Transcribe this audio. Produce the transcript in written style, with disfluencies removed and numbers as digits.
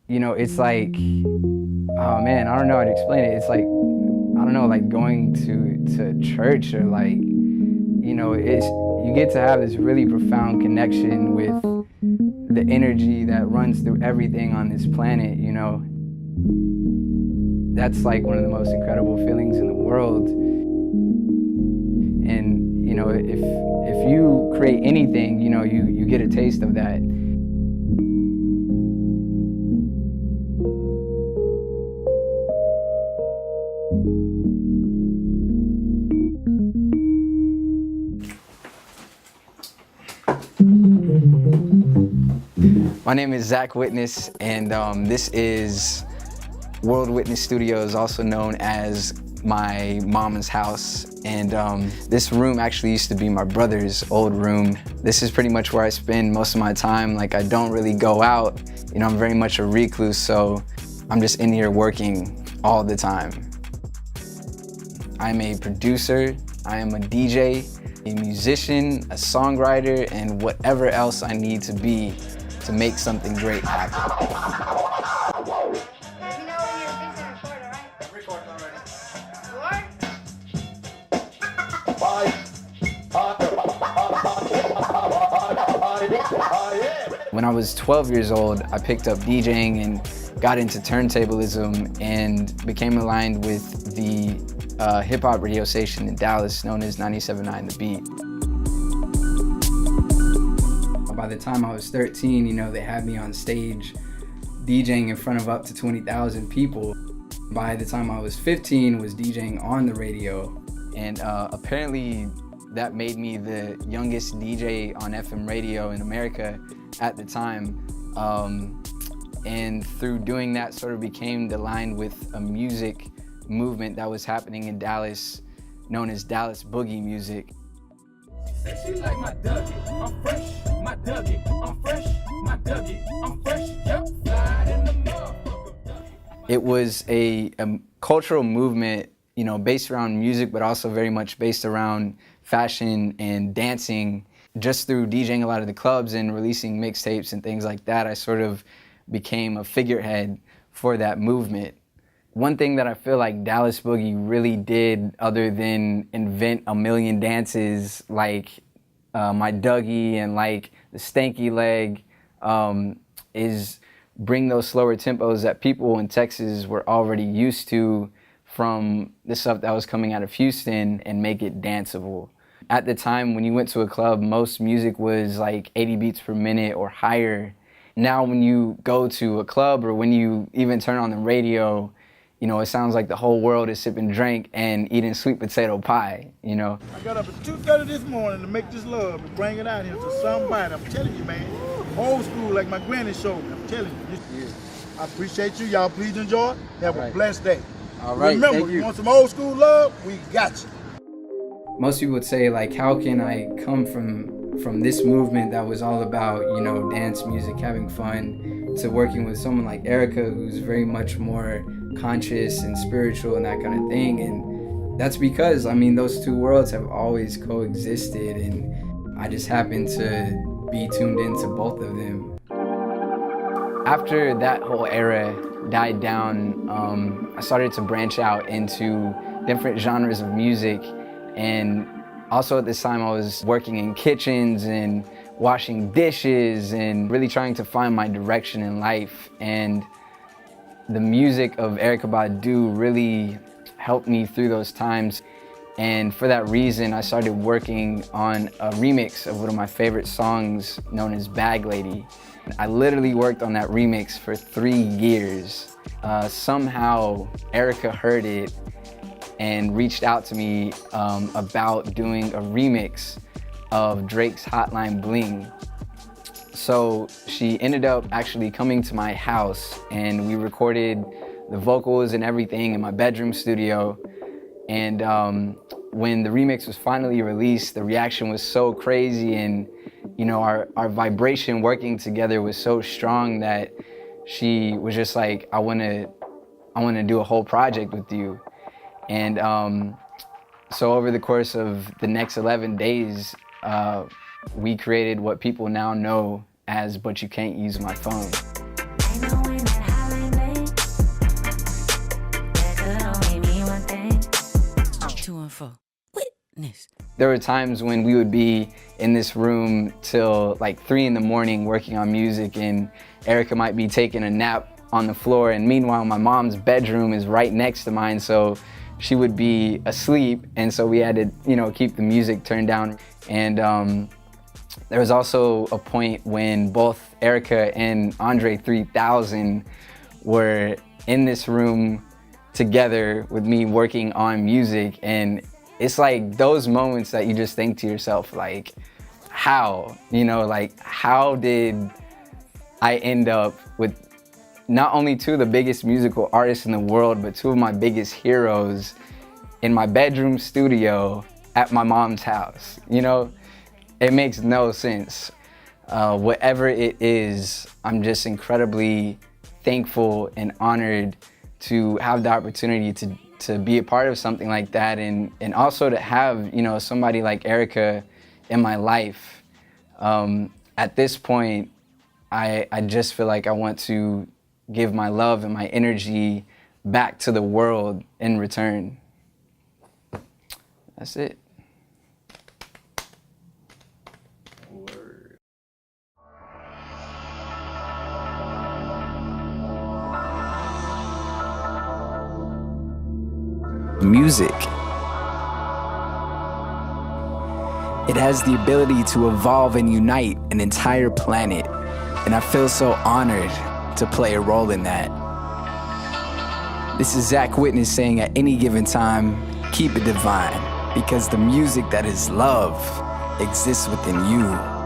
You know, it's like, oh man, I don't know how to explain it. It's like, I don't know, like going to church, or like, you know, you get to have this really profound connection with the energy that runs through everything on this planet, you know. That's like one of the most incredible feelings in the world. And, you know, if you create anything, you know, you get a taste of that. My name is Zach Witness, and this is World Witness Studios, also known as my mama's house. And this room actually used to be my brother's old room. This is pretty much where I spend most of my time. Like, I don't really go out. You know, I'm very much a recluse, so I'm just in here working all the time. I'm a producer, I am a DJ, a musician, a songwriter, and whatever else I need to be to make something great happen. When I was 12 years old, I picked up DJing and got into turntablism and became aligned with the hip-hop radio station in Dallas known as 97.9 The Beat. By the time I was 13, you know, they had me on stage DJing in front of up to 20,000 people. By the time I was 15, was DJing on the radio, and apparently that made me the youngest DJ on FM radio in America at the time. And through doing that, sort of became aligned with a music movement that was happening in Dallas known as Dallas Boogie music. She like my Dougie, I'm fresh, my Dougie, I'm fresh, my Dougie, I'm fresh, yep, fly in the motherfucker. It was a cultural movement, you know, based around music, but also very much based around fashion and dancing. Just through DJing a lot of the clubs and releasing mixtapes and things like that, I sort of became a figurehead for that movement. One thing that I feel like Dallas Boogie really did, other than invent a million dances like my Dougie and like the stanky leg, is bring those slower tempos that people in Texas were already used to from the stuff that was coming out of Houston and make it danceable. At the time when you went to a club, most music was like 80 beats per minute or higher. Now when you go to a club or when you even turn on the radio, you know, it sounds like the whole world is sipping drink and eating sweet potato pie, you know. I got up at 2:30 this morning to make this love and bring it out here to somebody. I'm telling you, man. Old school, like my granny showed me. I'm telling you. I appreciate you. Y'all please enjoy. Have a blessed day. All right, remember, thank you. You want some old school love? We got you. Most people would say, like, how can I come from this movement that was all about, you know, dance music, having fun, to working with someone like Erykah, who's very much more conscious and spiritual and that kind of thing. And that's because, I mean, those two worlds have always coexisted, and I just happen to be tuned into both of them. After that whole era died down, I started to branch out into different genres of music. And also at this time I was working in kitchens and washing dishes and really trying to find my direction in life. And the music of Erykah Badu really helped me through those times. And for that reason, I started working on a remix of one of my favorite songs known as Bag Lady. I literally worked on that remix for 3 years. Somehow Erykah heard it and reached out to me about doing a remix of Drake's Hotline Bling. So she ended up actually coming to my house, and we recorded the vocals and everything in my bedroom studio. And when the remix was finally released, the reaction was so crazy, and you know, our vibration working together was so strong that she was just like, I wanna do a whole project with you. And so over the course of the next 11 days, we created what people now know as But You Can't Use My Phone. There were times when we would be in this room till like 3 in the morning working on music, and Erykah might be taking a nap on the floor, and meanwhile my mom's bedroom is right next to mine, so she would be asleep, and so we had to, you know, keep the music turned down. And there was also a point when both Erykah and Andre 3000 were in this room together with me working on music, and it's like those moments that you just think to yourself, like, how? You know, like, how did I end up with not only two of the biggest musical artists in the world, but two of my biggest heroes in my bedroom studio at my mom's house? You know, it makes no sense. Whatever it is, I'm just incredibly thankful and honored to have the opportunity to be a part of something like that, and also to have, you know, somebody like Erykah in my life. At this point, I just feel like I want to give my love and my energy back to the world in return. That's it. Music. It has the ability to evolve and unite an entire planet, and I feel so honored to play a role in that. This is Zach Witness saying, at any given time, keep it divine, because the music that is love exists within you.